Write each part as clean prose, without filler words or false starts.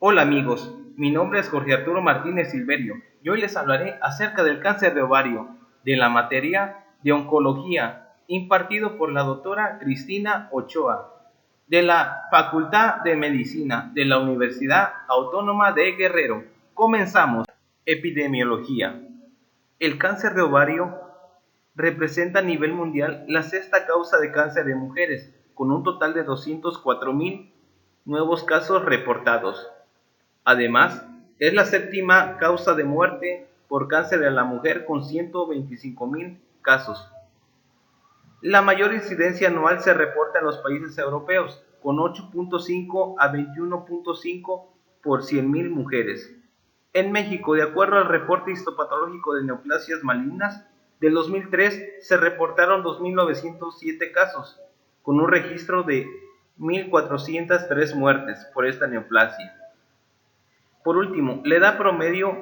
Hola amigos, mi nombre es Jorge Arturo Martínez Silverio y hoy les hablaré acerca del cáncer de ovario, de la materia de oncología, impartido por la doctora Cristina Ochoa, de la Facultad de Medicina de la Universidad Autónoma de Guerrero. Comenzamos. Epidemiología. El cáncer de ovario representa a nivel mundial la sexta causa de cáncer en mujeres, con un total de 204.000 nuevos casos reportados. Además, es la séptima causa de muerte por cáncer en la mujer con 125.000 casos. La mayor incidencia anual se reporta en los países europeos, con 8.5 a 21.5 por 100.000 mujeres. En México, de acuerdo al reporte histopatológico de neoplasias malignas, del 2003 se reportaron 2.907 casos, con un registro de 1.403 muertes por esta neoplasia. Por último, la edad promedio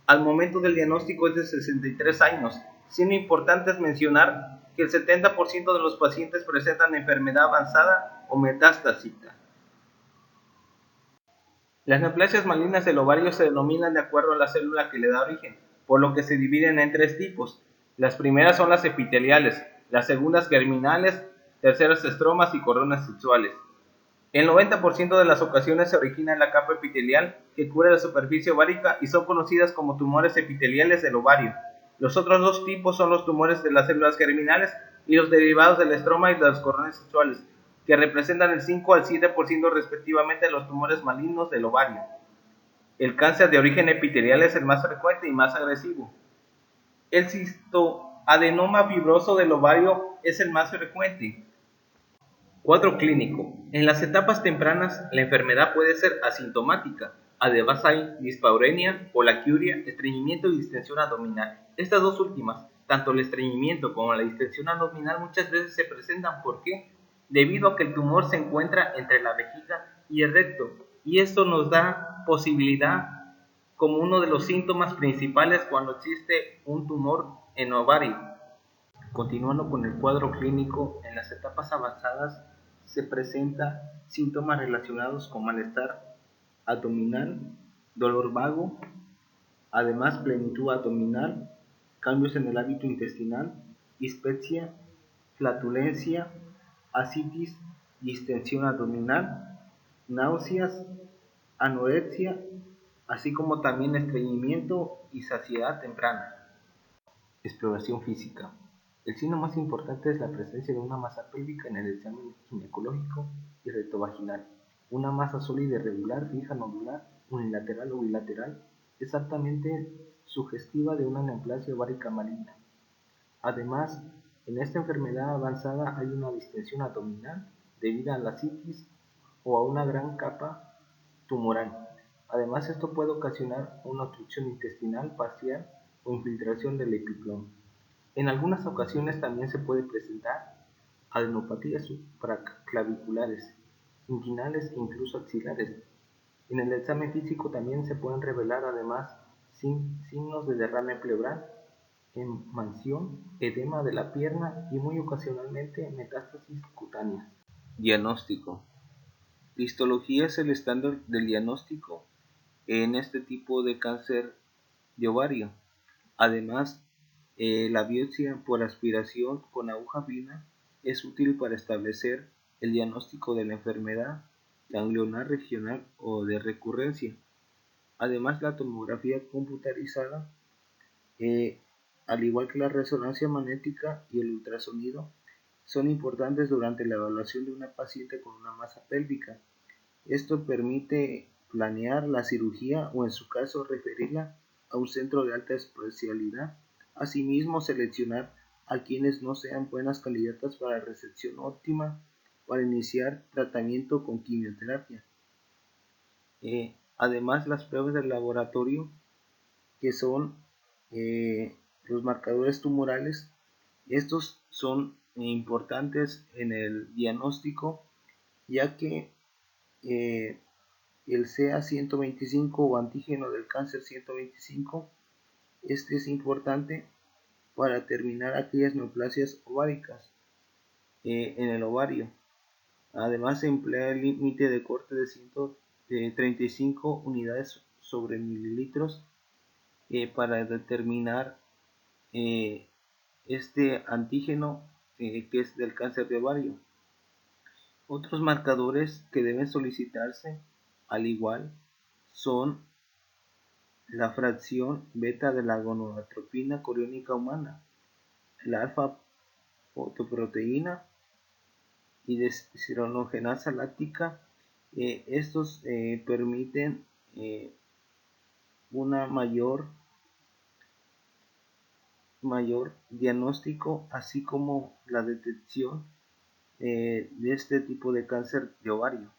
al momento del diagnóstico es de 63 años, siendo importante mencionar que el 70% de los pacientes presentan enfermedad avanzada o metastásica. Las neoplasias malignas del ovario se denominan de acuerdo a la célula que le da origen, por lo que se dividen en tres tipos. Las primeras son las epiteliales, las segundas germinales, terceras estromas y coronas sexuales. El 90% de las ocasiones se origina en la capa epitelial que cubre la superficie ovárica y son conocidas como tumores epiteliales del ovario. Los otros dos tipos son los tumores de las células germinales y los derivados del estroma y de las coronas sexuales, que representan el 5 al 7% respectivamente de los tumores malignos del ovario. El cáncer de origen epitelial es el más frecuente y más agresivo. El cistoadenoma fibroso del ovario es el más frecuente. Cuadro clínico. En las etapas tempranas, la enfermedad puede ser asintomática. Además hay dispareunia, polaquiuria, estreñimiento y distensión abdominal. Estas dos últimas, tanto el estreñimiento como la distensión abdominal, muchas veces se presentan. ¿Por qué? Debido a que el tumor se encuentra entre la vejiga y el recto, y esto nos da posibilidad como uno de los síntomas principales cuando existe un tumor en ovario. Continuando con el cuadro clínico, en las etapas avanzadas se presentan síntomas relacionados con malestar abdominal, dolor vago, además plenitud abdominal, cambios en el hábito intestinal, dispepsia, flatulencia, ascitis, distensión abdominal, náuseas, anorexia, así como también estreñimiento y saciedad temprana. Exploración física. El signo más importante es la presencia de una masa pélvica en el examen ginecológico y rectovaginal. Una masa sólida irregular, fija, nodular, unilateral o bilateral, es altamente sugestiva de una neoplasia ovárica maligna. Además, en esta enfermedad avanzada hay una distensión abdominal debido a la ascitis o a una gran capa tumoral. Además, esto puede ocasionar una obstrucción intestinal parcial o infiltración del epiplom. En algunas ocasiones también se puede presentar adenopatías supraclaviculares, inguinales e incluso axilares. En el examen físico también se pueden revelar además signos de derrame pleural, emanción, edema de la pierna y muy ocasionalmente metástasis cutáneas. Diagnóstico. La histología es el estándar del diagnóstico en este tipo de cáncer de ovario. Además, la biopsia por aspiración con aguja fina es útil para establecer el diagnóstico de la enfermedad ganglionar regional o de recurrencia. Además, la tomografía computarizada, al igual que la resonancia magnética y el ultrasonido, son importantes durante la evaluación de una paciente con una masa pélvica. Esto permite planear la cirugía o, en su caso, referirla a un centro de alta especialidad. Asimismo, seleccionar a quienes no sean buenas candidatas para resección óptima para iniciar tratamiento con quimioterapia. Además, las pruebas del laboratorio, que son los marcadores tumorales, estos son importantes en el diagnóstico, ya que el CA125 o antígeno del cáncer 125, este es importante para determinar aquellas neoplasias ováricas en el ovario. Además, se emplea el límite de corte de 35 unidades sobre mililitros para determinar este antígeno que es del cáncer de ovario. Otros marcadores que deben solicitarse al igual son la fracción beta de la gonadotropina coriónica humana, la alfa-fotoproteína y deshidrogenasa láctica. Estos permiten una mayor diagnóstico, así como la detección de este tipo de cáncer de ovario.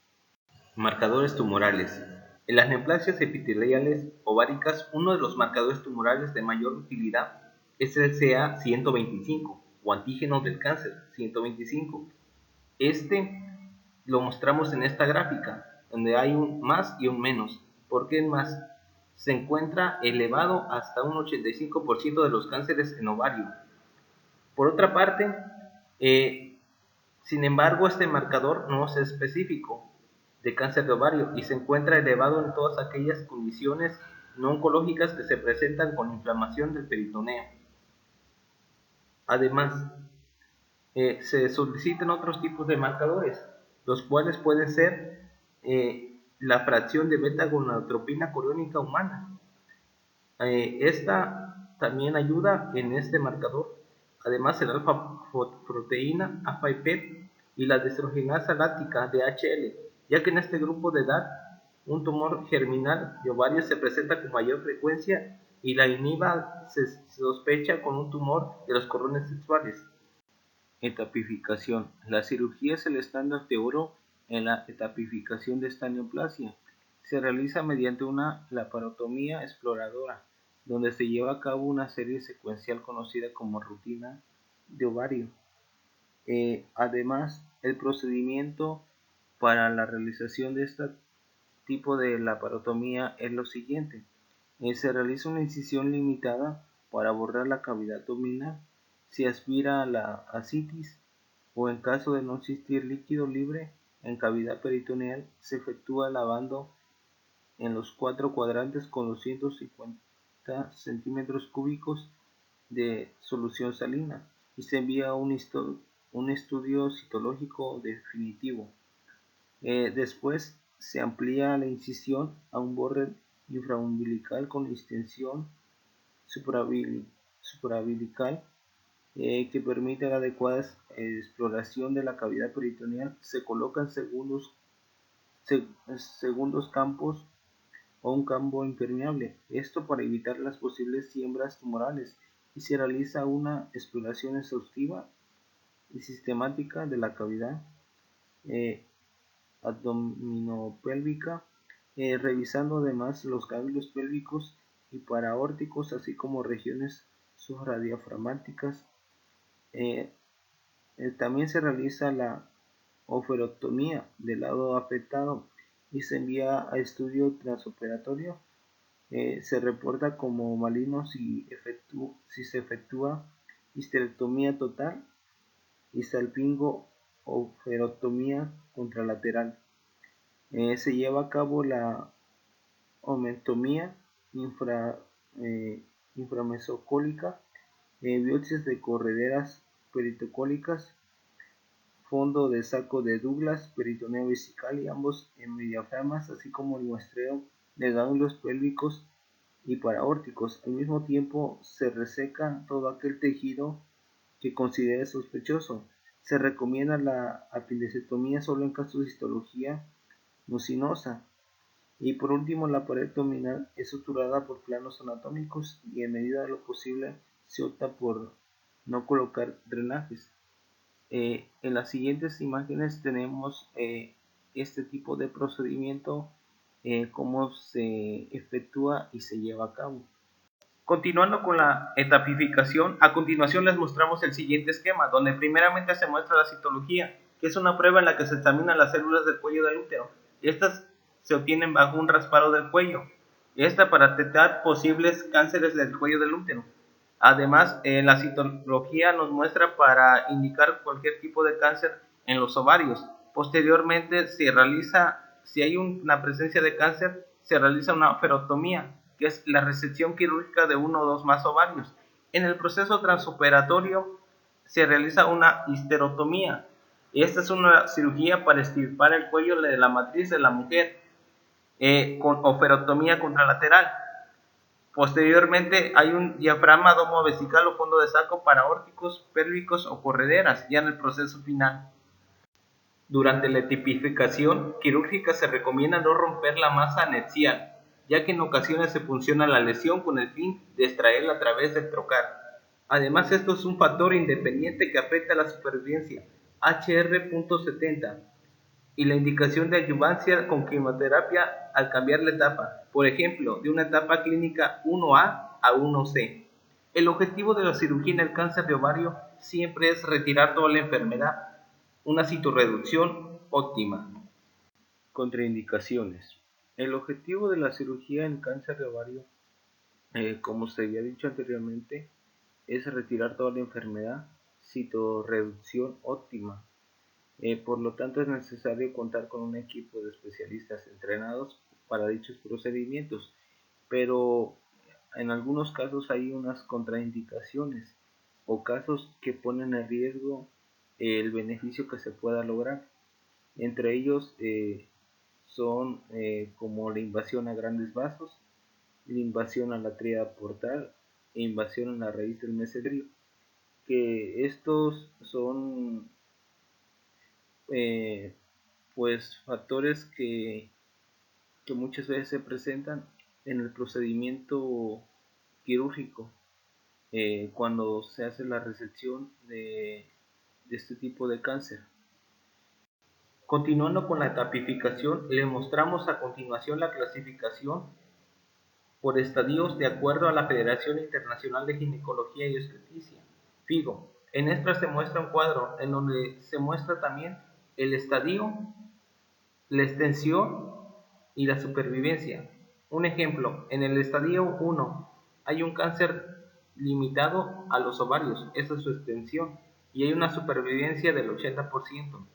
Marcadores tumorales. En las neoplasias epiteliales ováricas, uno de los marcadores tumorales de mayor utilidad es el CA125 o antígeno del cáncer 125. Este lo mostramos en esta gráfica, donde hay un más y un menos. ¿Por qué el más? Se encuentra elevado hasta un 85% de los cánceres en ovario. Por otra parte, sin embargo, este marcador no es específico de cáncer de ovario y se encuentra elevado en todas aquellas condiciones no oncológicas que se presentan con inflamación del peritoneo. Además, se solicitan otros tipos de marcadores, los cuales pueden ser la fracción de beta-gonadotropina coriónica humana. Esta también ayuda en este marcador. Además, el alfa-proteína, AFA-PET y la deshidrogenasa láctica DHL, ya que en este grupo de edad un tumor germinal de ovario se presenta con mayor frecuencia y la INIVA se sospecha con un tumor de los cordones sexuales. Etapificación. La cirugía es el estándar de oro en la etapificación de esta neoplasia. Se realiza mediante una laparotomía exploradora, donde se lleva a cabo una serie secuencial conocida como rutina de ovario. Además, el procedimiento para la realización de este tipo de laparotomía es lo siguiente. Se realiza una incisión limitada para abordar la cavidad abdominal. Se aspira a la ascitis o en caso de no existir líquido libre en cavidad peritoneal, se efectúa lavando en los 4 cuadrantes con 250 centímetros cúbicos de solución salina y se envía un estudio citológico definitivo. Después se amplía la incisión a un borde infraumbilical con extensión supraumbilical que permite la adecuada exploración de la cavidad peritoneal. Se colocan segundos campos o un campo impermeable, esto para evitar las posibles siembras tumorales, y se realiza una exploración exhaustiva y sistemática de la cavidad abdominopélvica, revisando además los ganglios pélvicos y paraórticos, así como regiones supradiafragmáticas. También se realiza la oferectomía del lado afectado y se envía a estudio transoperatorio. Se reporta como maligno si se efectúa histerectomía total y salpingo oferectomía contralateral. Se lleva a cabo la omentomía inframesocólica, biopsias de correderas peritocólicas, fondo de saco de Douglas, peritoneo vesical y ambos en diafragmas, así como el muestreo de ganglios pélvicos y paraórticos. Al mismo tiempo se reseca todo aquel tejido que considere sospechoso. Se recomienda la apendicectomía solo en casos de histología mucinosa. Y por último, la pared abdominal es suturada por planos anatómicos y en medida de lo posible se opta por no colocar drenajes. En las siguientes imágenes tenemos este tipo de procedimiento, cómo se efectúa y se lleva a cabo. Continuando con la etapificación, a continuación les mostramos el siguiente esquema, donde primeramente se muestra la citología, que es una prueba en la que se examinan las células del cuello del útero. Estas se obtienen bajo un raspado del cuello, esta para detectar posibles cánceres del cuello del útero. Además, la citología nos muestra para indicar cualquier tipo de cáncer en los ovarios. Posteriormente se realiza si hay una presencia de cáncer, se realiza una oferotomía, que es la resección quirúrgica de uno o dos más ovarios. En el proceso transoperatorio se realiza una histerotomía. Esta es una cirugía para extirpar el cuello de la matriz de la mujer, con oferotomía contralateral. Posteriormente hay un diafragma domo-vesical o fondo de saco para órticos, pélvicos o correderas, ya en el proceso final. Durante la tipificación quirúrgica se recomienda no romper la masa anexial, ya que en ocasiones se funciona la lesión con el fin de extraerla a través del trocar. Además, esto es un factor independiente que afecta a la supervivencia, HR.70, y la indicación de adyuvancia con quimioterapia al cambiar la etapa, por ejemplo, de una etapa clínica 1A a 1C. El objetivo de la cirugía en el cáncer de ovario siempre es retirar toda la enfermedad, una citorreducción óptima. Contraindicaciones. El objetivo de la cirugía en cáncer de ovario, como se había dicho anteriormente, es retirar toda la enfermedad, citorreducción óptima. Por lo tanto, es necesario contar con un equipo de especialistas entrenados para dichos procedimientos, pero en algunos casos hay unas contraindicaciones o casos que ponen en riesgo el beneficio que se pueda lograr. Entre ellos son como la invasión a grandes vasos, la invasión a la tríada portal e invasión en la raíz del mesenterio, que estos son pues factores que muchas veces se presentan en el procedimiento quirúrgico cuando se hace la resección de este tipo de cáncer. Continuando con la etapificación, le mostramos a continuación la clasificación por estadios de acuerdo a la Federación Internacional de Ginecología y Obstetricia, FIGO. En esta se muestra un cuadro en donde se muestra también el estadio, la extensión y la supervivencia. Un ejemplo, en el estadio 1 hay un cáncer limitado a los ovarios, esa es su extensión, y hay una supervivencia del 80%.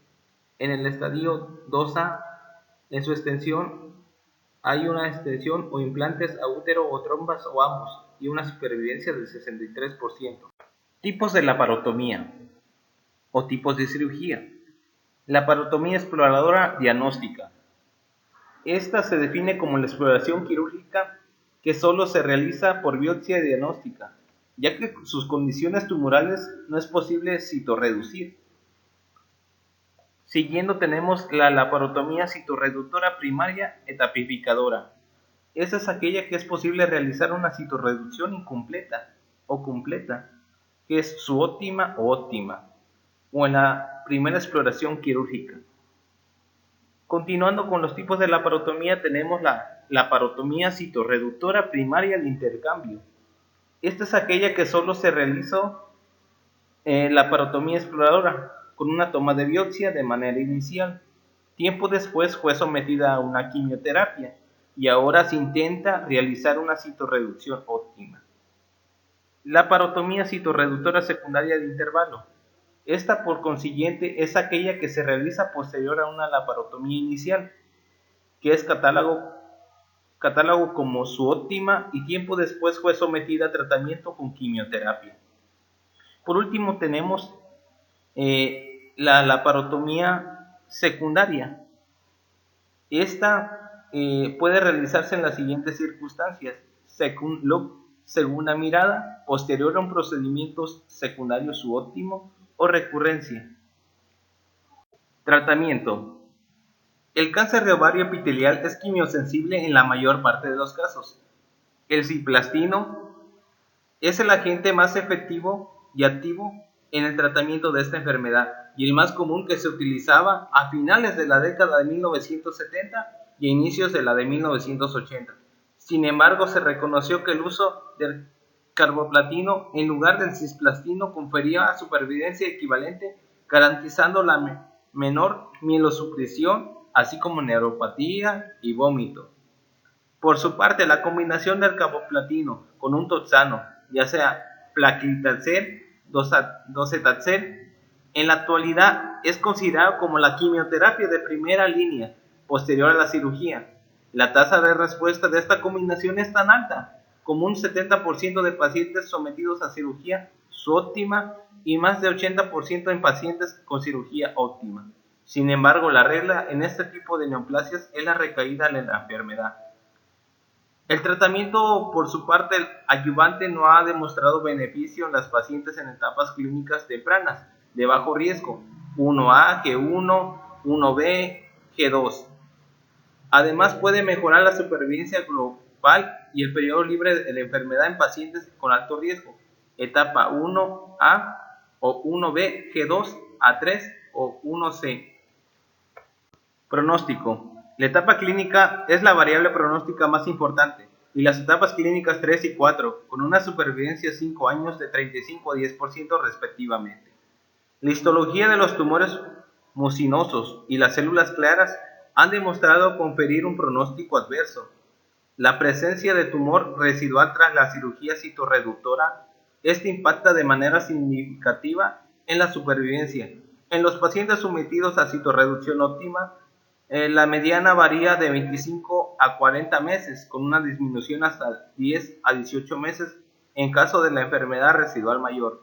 En el estadio 2A, en su extensión, hay una extensión o implantes a útero o trombas o ambos, y una supervivencia del 63%. Tipos de laparotomía o tipos de cirugía. Laparotomía exploradora diagnóstica. Esta se define como la exploración quirúrgica que solo se realiza por biopsia diagnóstica, ya que sus condiciones tumorales no es posible citorreducir. Siguiendo tenemos la laparotomía citorreductora primaria etapificadora. Esa es aquella que es posible realizar una citorreducción incompleta o completa, que es subóptima o óptima, o en la primera exploración quirúrgica. Continuando con los tipos de laparotomía, tenemos la laparotomía citorreductora primaria de intercambio. Esta es aquella que solo se realizó en laparotomía exploradora, con una toma de biopsia de manera inicial. Tiempo después fue sometida a una quimioterapia y ahora se intenta realizar una citorreducción óptima. Laparotomía citorreductora secundaria de intervalo. Esta, por consiguiente, es aquella que se realiza posterior a una laparotomía inicial, que es catálogo como su óptima y tiempo después fue sometida a tratamiento con quimioterapia. Por último tenemos la laparotomía secundaria. Esta puede realizarse en las siguientes circunstancias: segunda mirada, posterior a un procedimiento secundario subóptimo o recurrencia. Tratamiento. El cáncer de ovario epitelial es quimiosensible en la mayor parte de los casos. El cisplastino es el agente más efectivo y activo en el tratamiento de esta enfermedad y el más común que se utilizaba a finales de la década de 1970 y a inicios de la de 1980. Sin embargo, se reconoció que el uso del carboplatino en lugar del cisplastino confería supervivencia equivalente, garantizando la menor mielosupresión, así como neuropatía y vómito. Por su parte, la combinación del carboplatino con un toxano, ya sea paclitaxel, docetaxel, en la actualidad es considerado como la quimioterapia de primera línea posterior a la cirugía. La tasa de respuesta de esta combinación es tan alta como un 70% de pacientes sometidos a cirugía subóptima y más de 80% en pacientes con cirugía óptima. Sin embargo, la regla en este tipo de neoplasias es la recaída en la enfermedad. El tratamiento, por su parte adyuvante, no ha demostrado beneficio en las pacientes en etapas clínicas tempranas de bajo riesgo 1A, G1, 1B, G2. Además, puede mejorar la supervivencia global y el periodo libre de la enfermedad en pacientes con alto riesgo, etapa 1A o 1B, G2, A3 o 1C. Pronóstico. La etapa clínica es la variable pronóstica más importante, y las etapas clínicas 3 y 4, con una supervivencia a 5 años de 35 a 10% respectivamente. La histología de los tumores mucinosos y las células claras han demostrado conferir un pronóstico adverso. La presencia de tumor residual tras la cirugía citorreductora, este impacta de manera significativa en la supervivencia. En los pacientes sometidos a citorreducción óptima, la mediana varía de 25 a 40 meses, con una disminución hasta 10 a 18 meses en caso de la enfermedad residual mayor.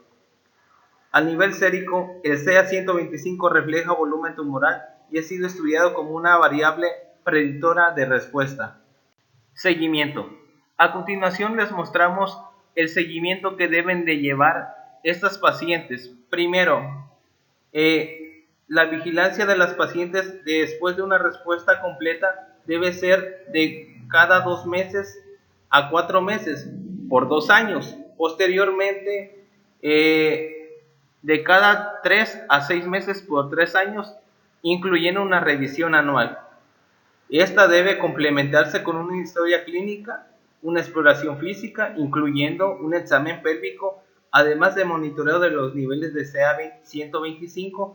A nivel sérico, el CA-125 refleja volumen tumoral y ha sido estudiado como una variable predictora de respuesta. Seguimiento. A continuación les mostramos el seguimiento que deben de llevar estas pacientes. Primero, la vigilancia de las pacientes después de una respuesta completa debe ser de cada 2 meses a 4 meses por 2 años. Posteriormente, de cada 3 a 6 meses por 3 años, incluyendo una revisión anual. Esta debe complementarse con una historia clínica, una exploración física, incluyendo un examen pélvico, además de monitoreo de los niveles de CA-125.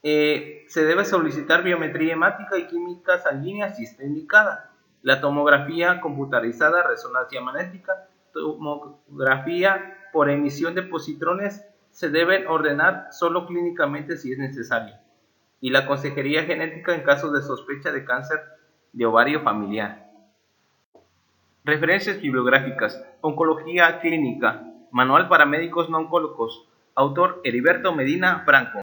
Se debe solicitar biometría hemática y química sanguínea si está indicada. La tomografía computarizada, resonancia magnética, tomografía por emisión de positrones se deben ordenar solo clínicamente si es necesario. Y la consejería genética en caso de sospecha de cáncer de ovario familiar. Referencias bibliográficas. Oncología clínica. Manual para médicos no oncólogos. Autor Heriberto Medina Franco.